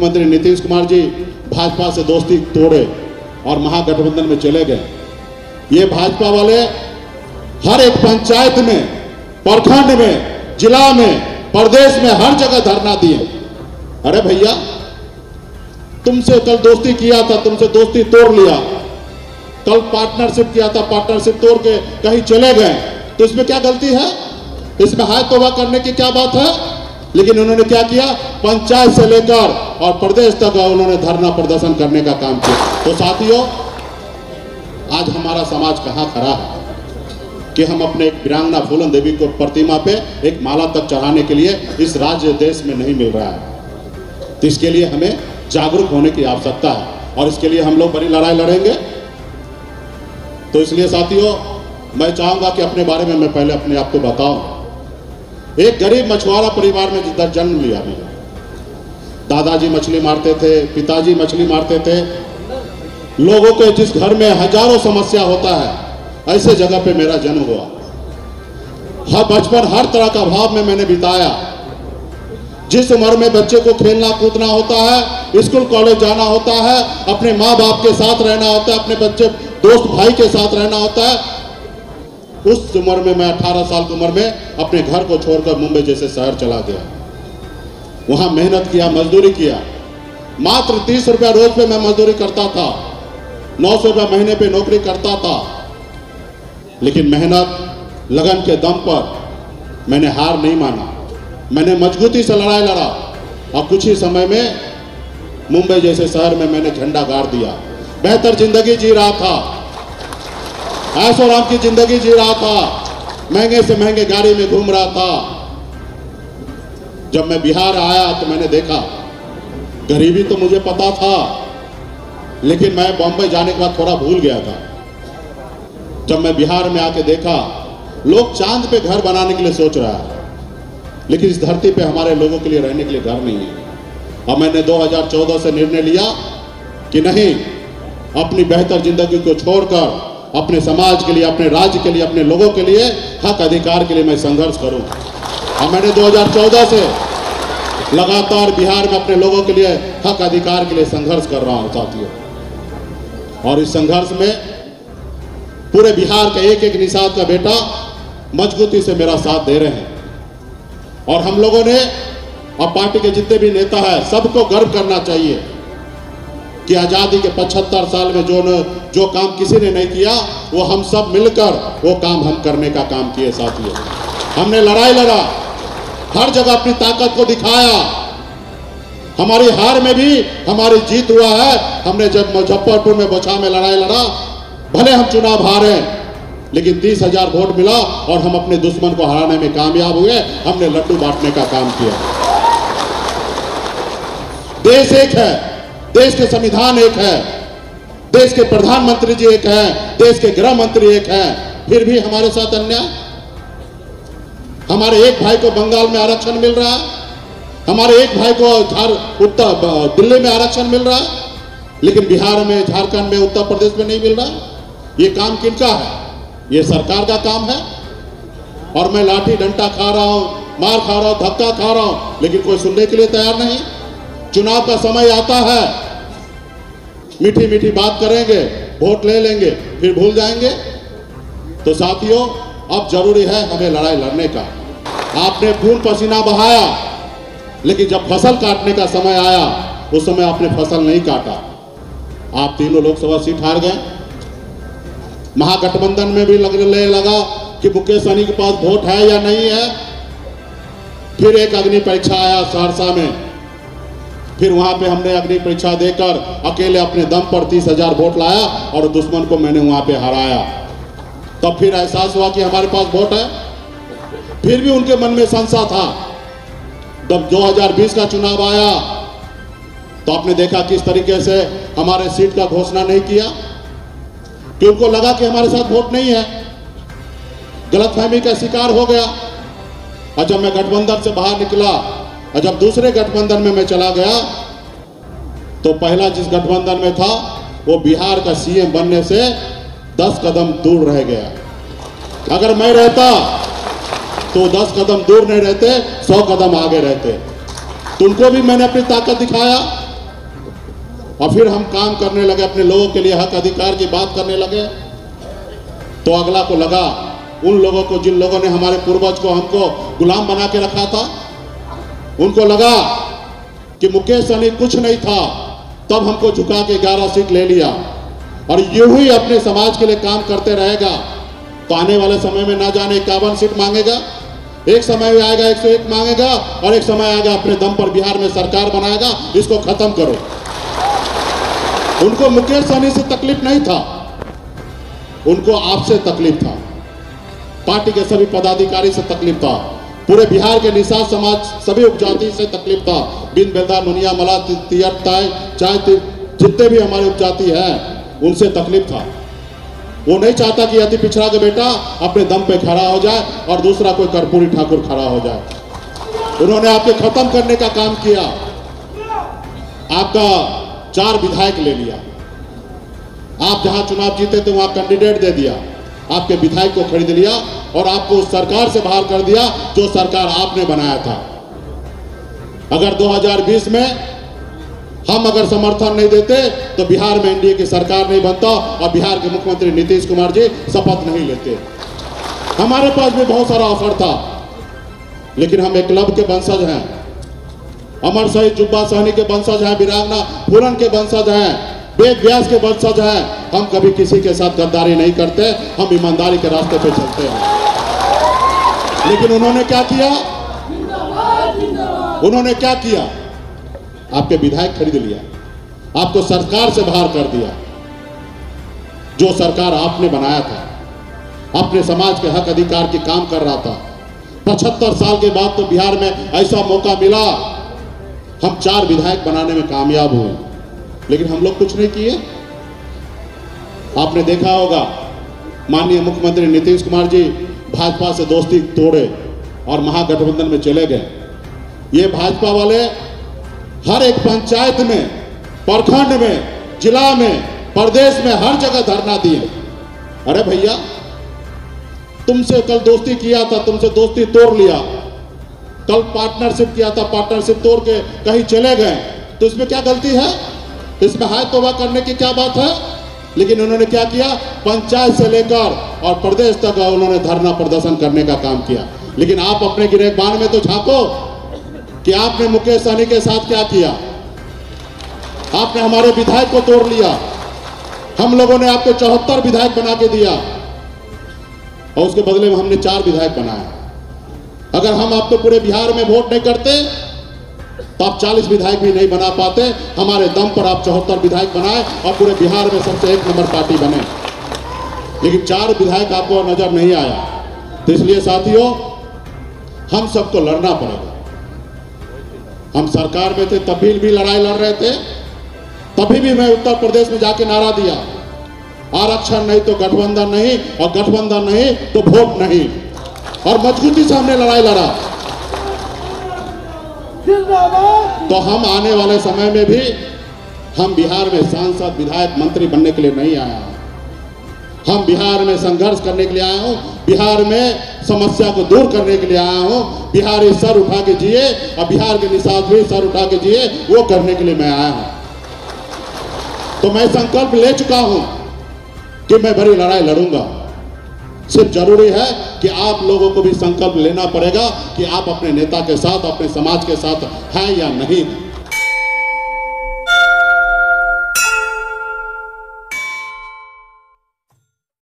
मुख्यमंत्री नीतीश कुमार जी भाजपा से दोस्ती तोड़े और महागठबंधन में चले गए। ये भाजपा वाले हर एक पंचायत में, प्रखंड में, जिला में, प्रदेश में हर जगह धरना दिए। अरे भैया, तुमसे कल दोस्ती किया था, तुमसे दोस्ती तोड़ लिया, कल पार्टनरशिप किया था, पार्टनरशिप तोड़ के कहीं चले गए, तो इसमें क्या गलती है? इसमें हाय तौबा करने की क्या बात है? लेकिन उन्होंने क्या किया, पंचायत से लेकर और प्रदेश तक उन्होंने धरना प्रदर्शन करने का काम किया। तो साथियों, आज हमारा समाज कहाँ खड़ा है कि हम अपने एक वीरांगना फूलन देवी को प्रतिमा पे एक माला तक चढ़ाने के लिए इस राज्य देश में नहीं मिल रहा है। तो इसके लिए हमें जागरूक होने की आवश्यकता है और इसके लिए हम लोग बड़ी लड़ाई लड़ेंगे। तो इसलिए साथियों, मैं चाहूंगा कि अपने बारे में मैं पहले अपने आप को बताऊं। एक गरीब मछुआरा परिवार में जिधर जन्म लिया मैंने, दादाजी मछली मारते थे, पिताजी मछली मारते थे। लोगों के जिस घर में हजारों समस्या होता है, ऐसे जगह पे मेरा जन्म हुआ। हर बचपन हर तरह का भाव में मैंने बिताया। जिस उम्र में बच्चे को खेलना कूदना होता है, स्कूल कॉलेज जाना होता है, अपने माँ बाप के साथ रहना होता है, अपने बच्चे दोस्त भाई के साथ रहना होता है, उस उम्र में मैं 18 साल की उम्र में अपने घर को छोड़कर मुंबई जैसे शहर चला गया। वहां मेहनत किया, मजदूरी किया। मात्र 30 रुपया रोज पे मैं मजदूरी करता था, 900 रुपया महीने पे नौकरी करता था। लेकिन मेहनत लगन के दम पर मैंने हार नहीं माना, मैंने मजबूती से लड़ाई लड़ा और कुछ ही समय में मुंबई जैसे शहर में मैंने झंडा गाड़ दिया। बेहतर जिंदगी जी रहा था, ऐशो आराम की जिंदगी जी रहा था, महंगे से महंगे गाड़ी में घूम रहा था। जब मैं बिहार आया तो मैंने देखा, गरीबी तो मुझे पता था, लेकिन मैं बॉम्बे जाने के बाद थोड़ा भूल गया था। जब मैं बिहार में आके देखा, लोग चांद पे घर बनाने के लिए सोच रहा है, लेकिन इस धरती पे हमारे लोगों के लिए रहने के लिए घर नहीं है। और मैंने 2014 से निर्णय लिया कि नहीं, अपनी बेहतर जिंदगी को छोड़कर अपने समाज के लिए, अपने राज्य के लिए, अपने लोगों के लिए, हक अधिकार के लिए मैं संघर्ष करूं। और मैंने 2014 से लगातार बिहार में अपने लोगों के लिए हक अधिकार के लिए संघर्ष कर रहा हूं साथियों। और इस संघर्ष में पूरे बिहार का एक एक निषाद का बेटा मजबूती से मेरा साथ दे रहे हैं। और हम लोगों ने और पार्टी के जितने भी नेता हैं, सबको गर्व करना चाहिए कि आजादी के 75 साल में जो काम किसी ने नहीं किया, वो हम सब मिलकर वो काम हम करने का काम किए साथियों। हमने लड़ाई लड़ा, हर जगह अपनी ताकत को दिखाया। हमारी हार में भी हमारी जीत हुआ है। हमने जब मुजफ्फरपुर में बोछा में लड़ाई लड़ा, भले हम चुनाव हारे, लेकिन 30,000 वोट मिला और हम अपने दुश्मन को हराने में कामयाब हुए। हमने लड्डू बांटने का काम किया। देश एक है, देश के संविधान एक है, देश के प्रधानमंत्री जी एक हैं, देश के गृह मंत्री एक हैं, फिर भी हमारे साथ अन्याय। हमारे एक भाई को बंगाल में आरक्षण मिल रहा है, हमारे एक भाई को उत्तर दिल्ली में आरक्षण मिल रहा है, लेकिन बिहार में, झारखंड में, उत्तर प्रदेश में नहीं मिल रहा। ये काम किनका है? ये सरकार का काम है। और मैं लाठी डंडा खा रहा हूं, मार खा रहा हूं, धक्का खा रहा हूं, लेकिन कोई सुनने के लिए तैयार नहीं। चुनाव का समय आता है, मीठी मीठी बात करेंगे, वोट ले लेंगे, फिर भूल जाएंगे। तो साथियों, अब जरूरी है हमें लड़ाई लड़ने का। आपने खून पसीना बहाया, लेकिन जब फसल काटने का समय आया, उस समय आपने फसल नहीं काटा। आप तीनों लोकसभा सीट हार गए। महागठबंधन में भी लगने लगा कि मुकेश सहनी के पास वोट है या नहीं है। फिर एक अग्नि परीक्षा आया सहरसा में, फिर वहां पे हमने अग्नि परीक्षा देकर अकेले अपने दम पर 30,000 वोट लाया और दुश्मन को मैंने वहां पे हराया। तब फिर एहसास हुआ कि हमारे पास वोट है। फिर भी उनके मन में संशय था। जब 2020 का चुनाव आया तो आपने देखा किस तरीके से हमारे सीट का घोषणा नहीं किया, कि उनको लगा कि हमारे साथ वोट नहीं है, गलतफहमी का शिकार हो गया। और जब मैं गठबंधन से बाहर निकला और जब दूसरे गठबंधन में मैं चला गया, तो पहला जिस गठबंधन में था वो बिहार का सीएम बनने से 10 कदम दूर रह गया। अगर मैं रहता तो 10 कदम दूर नहीं रहते, 100 कदम आगे रहते। तो उनको भी मैंने अपनी ताकत दिखाया और फिर हम काम करने लगे, अपने लोगों के लिए हक अधिकार की बात करने लगे, तो अगला को लगा, उन लोगों को जिन लोगों ने हमारे पूर्वज को हमको गुलाम बना के रखा था, उनको लगा कि मुकेश सहनी कुछ नहीं था, तब हमको झुका के 11 सीट ले लिया और यूं ही अपने समाज के लिए काम करते रहेगा तो आने वाले समय में ना जाने 51 सीट मांगेगा, एक समय में आएगा 101 मांगेगा और एक समय आएगा अपने दम पर बिहार में सरकार बनाएगा। इसको खत्म करो। उनको मुकेश सहनी से तकलीफ नहीं था, उनको आपसे तकलीफ था, पार्टी के सभी पदाधिकारी से तकलीफ था, पूरे बिहार के निषाद समाज सभी उपजाति से तकलीफ था, बिन बेलदा नुनिया मला तियर ताय चाहे जितने भी हमारे उपजाति हैं उनसे तकलीफ था। वो नहीं चाहता कि अति पिछड़ा का बेटा अपने दम पे खड़ा हो जाए और दूसरा कोई कर्पूरी ठाकुर खड़ा हो जाए। उन्होंने आपके खत्म करने का काम किया, आपका 4 विधायक ले लिया, आप जहां चुनाव जीते थे वहां कैंडिडेट दे दिया, आपके विधायक को खरीद लिया और आपको उस सरकार से बाहर कर दिया जो सरकार आपने बनाया था। अगर 2020 में हम अगर समर्थन नहीं देते तो बिहार में एनडीए की सरकार नहीं बनता और बिहार के मुख्यमंत्री नीतीश कुमार जी शपथ नहीं लेते। हमारे पास भी बहुत सारा ऑफर था, लेकिन हम एकलव्य के वंशज हैं, अमर शहीद जुब्बा सहनी के वंशज हैं, वीरांगना फूलन के वंशज हैं, वेद व्यास के वंशज हैं। हम कभी किसी के साथ गद्दारी नहीं करते, हम ईमानदारी के रास्ते पे चलते हैं। लेकिन उन्होंने क्या किया? उन्होंने क्या किया? आपके विधायक खरीद लिया, आपको सरकार से बाहर कर दिया। जो सरकार आपने बनाया था, अपने समाज के हक अधिकार के काम कर रहा था। 75 साल के बाद तो बिहार में ऐसा मौका मिला, हम 4 विधायक बनाने में कामयाब हुए, लेकिन हम लोग कुछ नहीं किए। आपने देखा होगा माननीय मुख्यमंत्री नीतीश कुमार जी भाजपा से दोस्ती तोड़े और महागठबंधन में चले गए। ये भाजपा वाले हर एक पंचायत में, प्रखंड में, जिला में, प्रदेश में हर जगह धरना दिए। अरे भैया, तुमसे कल दोस्ती किया था, तुमसे दोस्ती तोड़ लिया, कल पार्टनरशिप किया था, पार्टनरशिप तोड़ के कहीं चले गए, तो इसमें क्या गलती है? इसमें हाय तौबा करने की क्या बात है? लेकिन उन्होंने क्या किया? पंचायत से लेकर और प्रदेश तक उन्होंने धरना प्रदर्शन करने का काम किया। लेकिन आप अपने गिरफ्तार में तो झांको कि आपने मुकेश सहनी के साथ क्या किया। आपने हमारे विधायक को तोड़ लिया, हम लोगों ने आपको 74 विधायक बना के दिया और उसके बदले में हमने 4 विधायक बनाए। अगर हम आपको पूरे बिहार में वोट नहीं करते तो आप 40 विधायक भी नहीं बना पाते। हमारे दम पर आप 74 विधायक बनाए और पूरे बिहार में सबसे 1 नंबर पार्टी बने, लेकिन 4 विधायक आपको नजर नहीं आया। तो इसलिए साथियों, हम सबको लड़ना पड़ेगा। हम सरकार में थे तब भी लड़ाई लड़ रहे थे, तभी भी मैं उत्तर प्रदेश में जाके नारा दिया, आरक्षण नहीं तो गठबंधन नहीं, और गठबंधन नहीं तो वोट नहीं, और मजबूती से हमने लड़ाई लड़ा। तो हम आने वाले समय में भी हम बिहार में सांसद, विधायक, मंत्री बनने के लिए नहीं आया हूं। हम बिहार में संघर्ष करने के लिए आया हूं, बिहार में समस्या को दूर करने के लिए आया हूं। बिहारी सर उठा के जिए और बिहार के निषाद भी सर उठा के जिए, वो करने के लिए मैं आया हूं। तो मैं संकल्प ले चुका हूं कि मैं बड़ी लड़ाई लड़ूंगा। सिर्फ जरूरी है कि आप लोगों को भी संकल्प लेना पड़ेगा कि आप अपने नेता के साथ, अपने समाज के साथ हैं या नहीं।